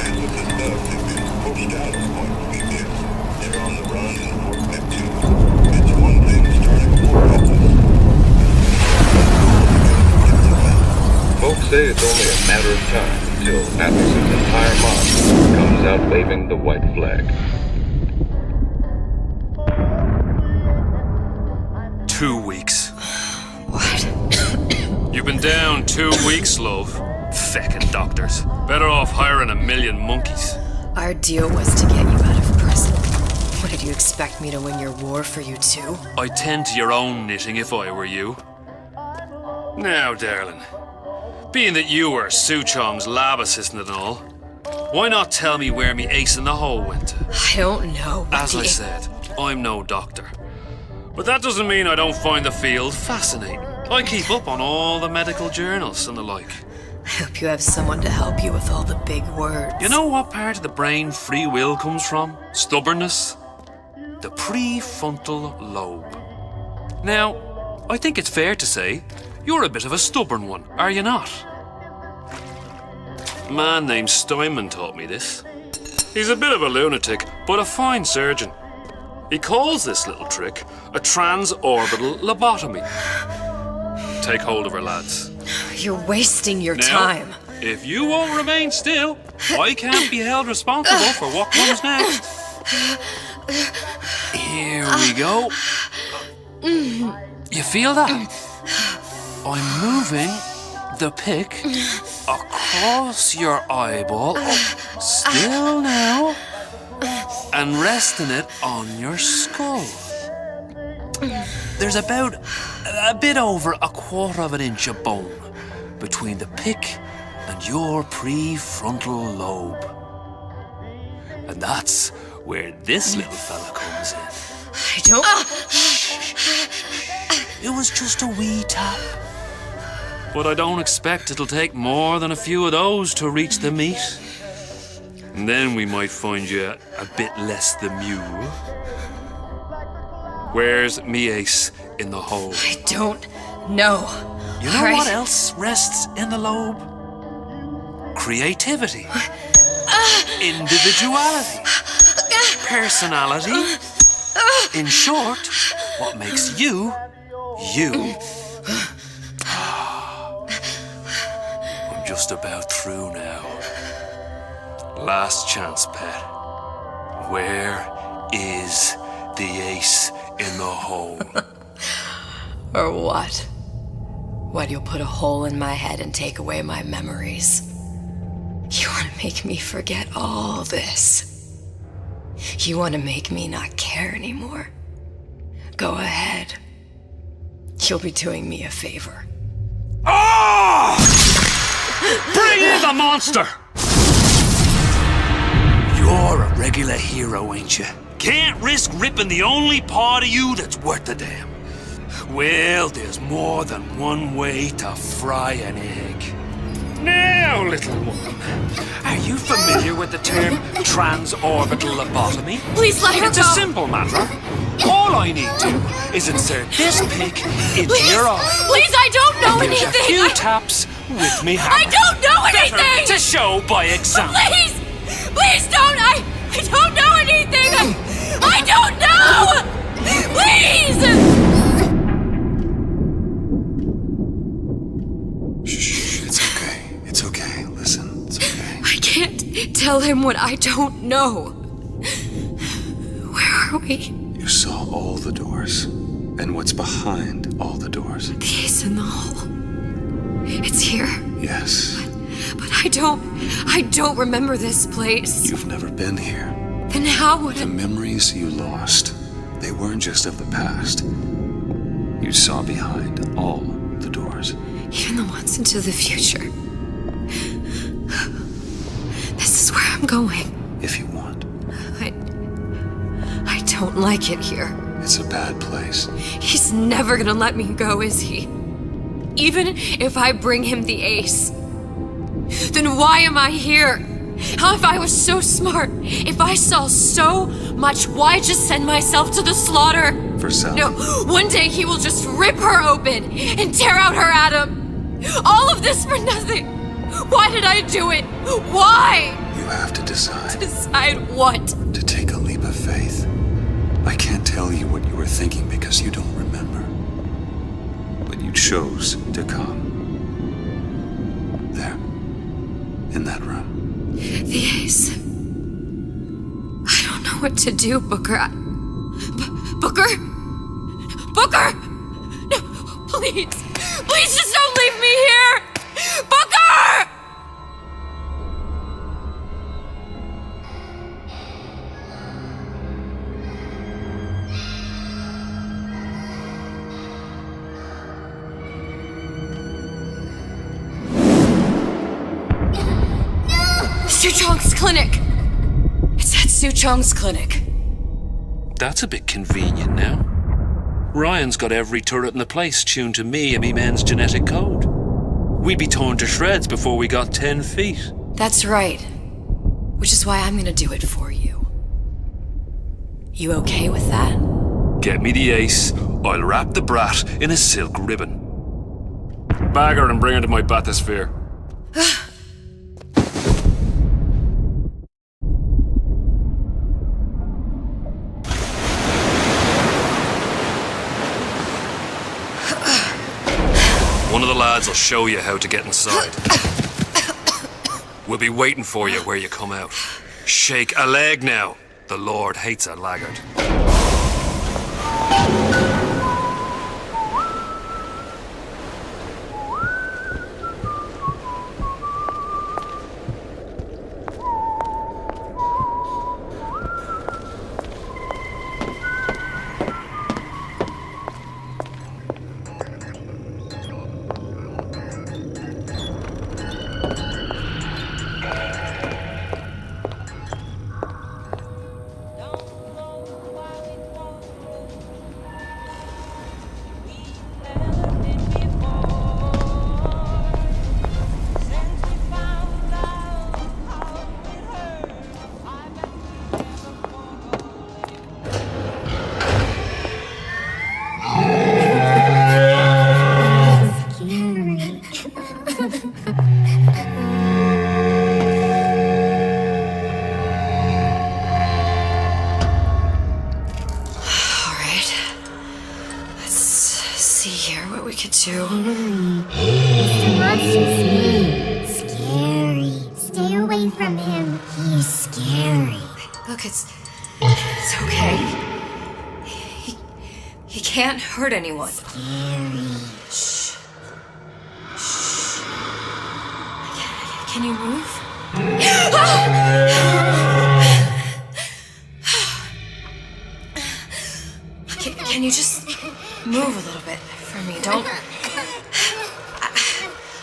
And with the stuff they've been pushed out of what we missed, they're on the run in Fort Neptune. It's one thing starting a war with us. Folks say it's only a matter of time until Atlas's entire mob comes out waving the white flag. 2 weeks. What? You've been down 2 weeks, love. Feckin' doctors. Better off hiring a million monkeys. Our deal was to get you out of prison. What, did you expect me to win your war for you too? I'd tend to your own knitting if I were you. Now, darling, being that you were Su Chong's lab assistant and all, why not tell me where me ace in the hole went? I don't know. As I said, I'm no doctor. But that doesn't mean I don't find the field fascinating. I keep up on all the medical journals and the like. I hope you have someone to help you with all the big words. You know what part of the brain free will comes from? Stubbornness? The prefrontal lobe. Now, I think it's fair to say you're a bit of a stubborn one, are you not? A man named Steinman taught me this. He's a bit of a lunatic, but a fine surgeon. He calls this little trick a transorbital lobotomy. Take hold of her, lads. You're wasting your Now, time. If you won't remain still, I can't be held responsible for what comes next. Here we go. You feel that? I'm moving the pick across your eyeball, still now, and resting it on your skull. There's about a bit over 1/4 of an inch of bone between the pick and your prefrontal lobe. And that's where this little fella comes in. I don't... It was just a wee tap. But I don't expect it'll take more than a few of those to reach the meat. And then we might find you a bit less the mule. Where's me ace in the hole? I don't know. You know what else rests in the lobe? Creativity. Individuality. Personality. In short, what makes you, you. I'm just about through now. Last chance, pet. Where is the ace in the hole. Or what? What, you'll put a hole in my head and take away my memories? You want to make me forget all this? You want to make me not care anymore? Go ahead. You'll be doing me a favor. Ah! Bring in the monster! You're a regular hero, ain't you? Can't risk ripping the only part of you that's worth a damn. Well, there's more than one way to fry an egg. Now, little woman, are you familiar with the term transorbital lobotomy? Please let her It's go. a simple matter. All I need to is insert this pick into your eye. Please, I don't know And give anything. you a few taps with me hammer. I don't know Better anything. to show by example. Please, please don't. I don't know anything. I don't know. Please. It's okay. Listen, it's okay. I can't tell him what I don't know. Where are we? You saw all the doors. And what's behind all the doors. The ace in the hole. It's here. Yes. But I don't remember this place. You've never been here. Then how would The memories you lost, they weren't just of the past. You saw behind all the doors. Even the ones into the future. This is where I'm going. If you want. I don't like it here. It's a bad place. He's never gonna let me go, is he? Even if I bring him the ace. Then why am I here? How if I was so smart? If I saw so much, why just send myself to the slaughter? For Sally. No, one day he will just rip her open and tear out her atom. All of this for nothing. Why did I do it? Why? You have to decide. Decide what? To take a leap of faith. I can't tell you what you were thinking because you don't remember. But you chose to come. There. In that room. The ace. I don't know what to do, Booker. Booker? Booker! No, please. Please just don't leave me here! Booker! Suchong's clinic! It's at Suchong's clinic. That's a bit convenient now. Ryan's got every turret in the place tuned to me and me men's genetic code. We'd be torn to shreds before we got 10 feet. That's right. Which is why I'm gonna do it for you. You okay with that? Get me the ace, I'll wrap the brat in a silk ribbon. Bag her and bring her to my bathysphere. One of the lads will show you how to get inside. We'll be waiting for you where you come out. Shake a leg now. The Lord hates a laggard. Mr. Monster's mean. Scary. Stay away from him. He's scary. Look, it's okay. can't hurt anyone. Shh. Can you move? Can you just move a little bit for me? Don't...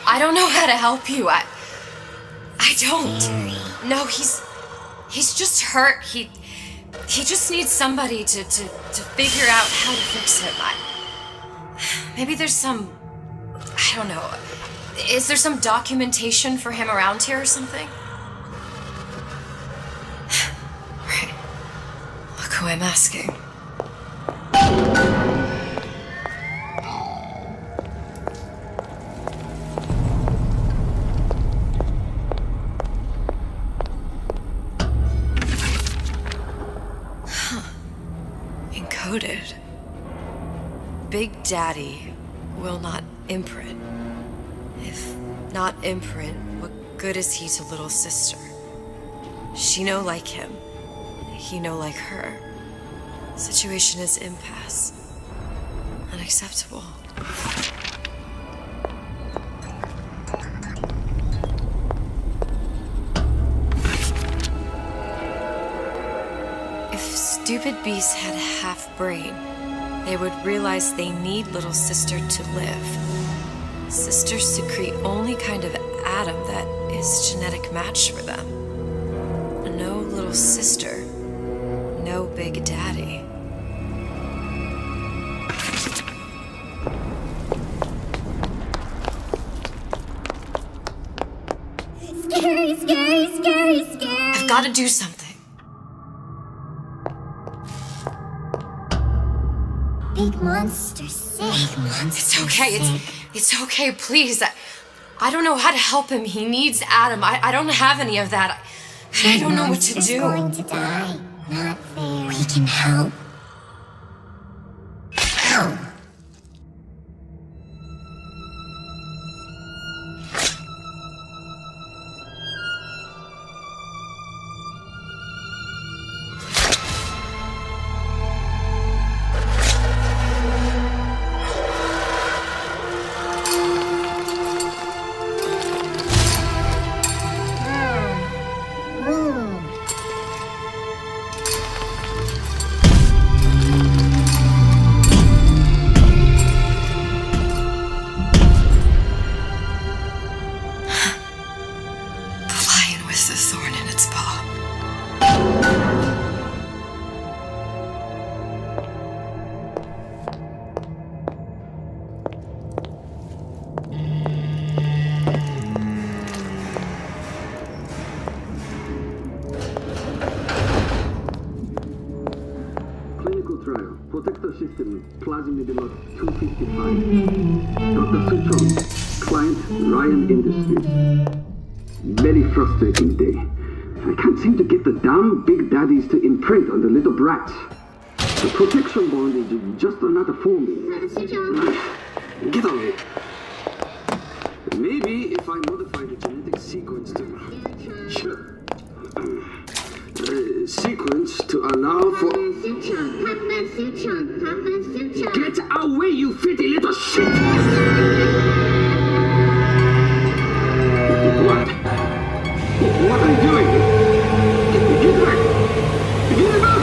I don't know how to help you. I don't. No, he's just hurt. He just needs somebody to figure out how to fix him. Maybe there's some... I don't know. Is there some documentation for him around here or something? Right. Look who I'm asking. Encoded. Big Daddy will not imprint. If not imprint, what good is he to little sister? She no like him. He no like her. Situation is impasse. Unacceptable. If stupid beasts had half brain, they would realize they need little sister to live. Sisters secrete only kind of atom that is genetic match for them. No little sister, no Big Daddy. Scary, scary, scary, scary. I've got to do something. Big monster sick. It's okay. It's okay, please. I don't know how to help him. He needs Adam. I don't have any of that. I don't know what to do. He's going to die. Not fair. We can help. Help. System, Plasmid Lot 255. Dr. Suchong, client Ryan Industries. Very frustrating day. I can't seem to get the damn Big Daddies to imprint on the little brats. The protection bond is just another forming. Get away. Maybe if I modify the genetic sequence to allow for... Get away, you filthy little shit! What? What are you doing? Get back! Get back!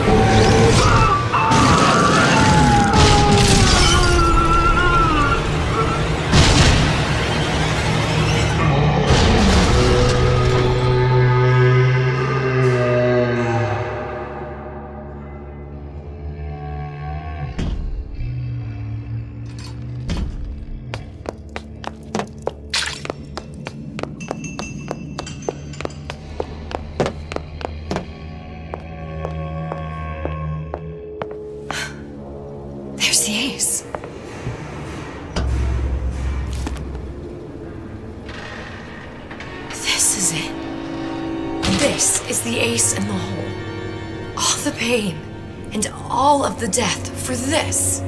The ace in the hole. All the pain and all of the death for this.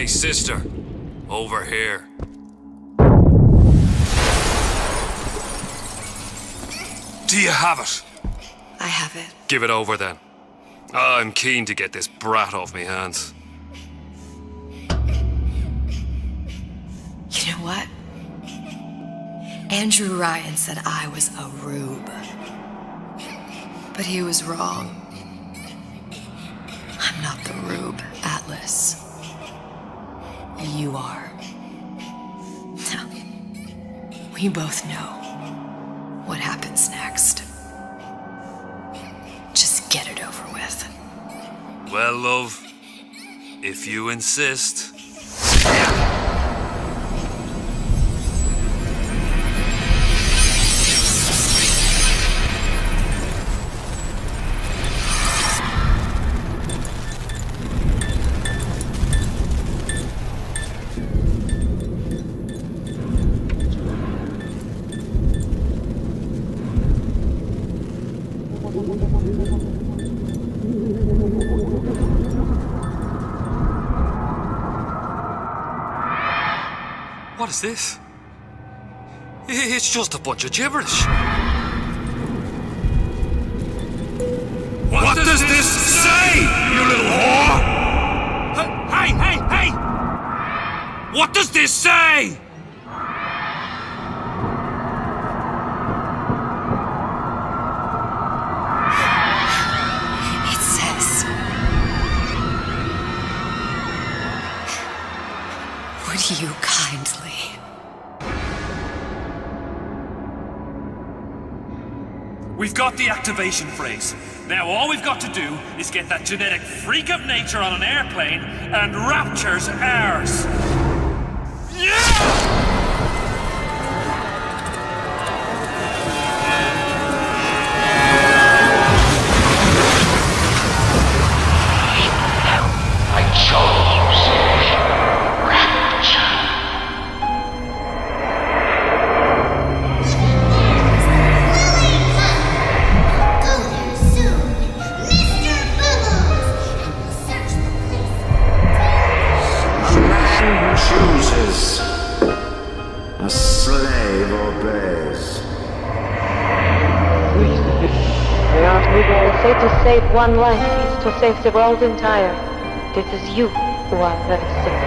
Hey, sister. Over here. Do you have it? I have it. Give it over then. I'm keen to get this brat off me hands. You know what? Andrew Ryan said I was a rube. But he was wrong. I'm not the rube, Atlas. You are. Now, we both know what happens next. Just get it over with. Well, love, if you insist. What is this? It's just a bunch of gibberish. What does this say, you little whore? Hey! What does this say? It says, would you kindly? We've got the activation phrase. Now all we've got to do is get that genetic freak of nature on an airplane and Rapture's ours. Yeah! Chooses. A slave obeys. They say to save one life is to save the world entire. It is you who are very sick.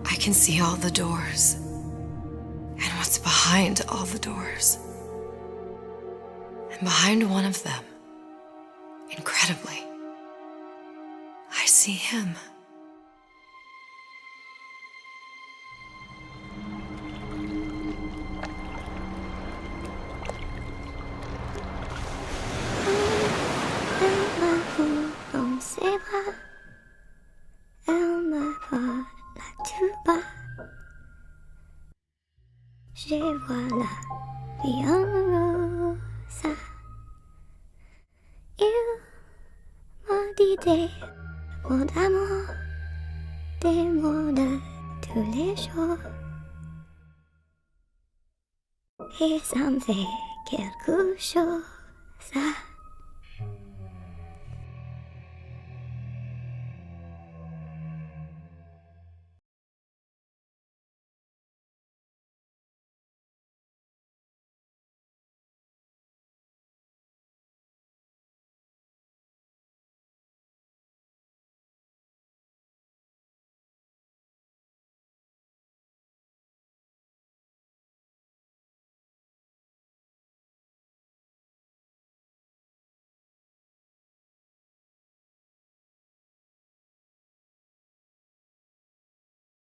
I can see all the doors, and what's behind all the doors. And behind one of them, incredibly, I see him. Dans ses bras, elle m'apporte la tuba. Je vois la vie en rosa. Il m'a dit des mots d'amour, des mots de tous les jours. Et ça me fait quelque chose.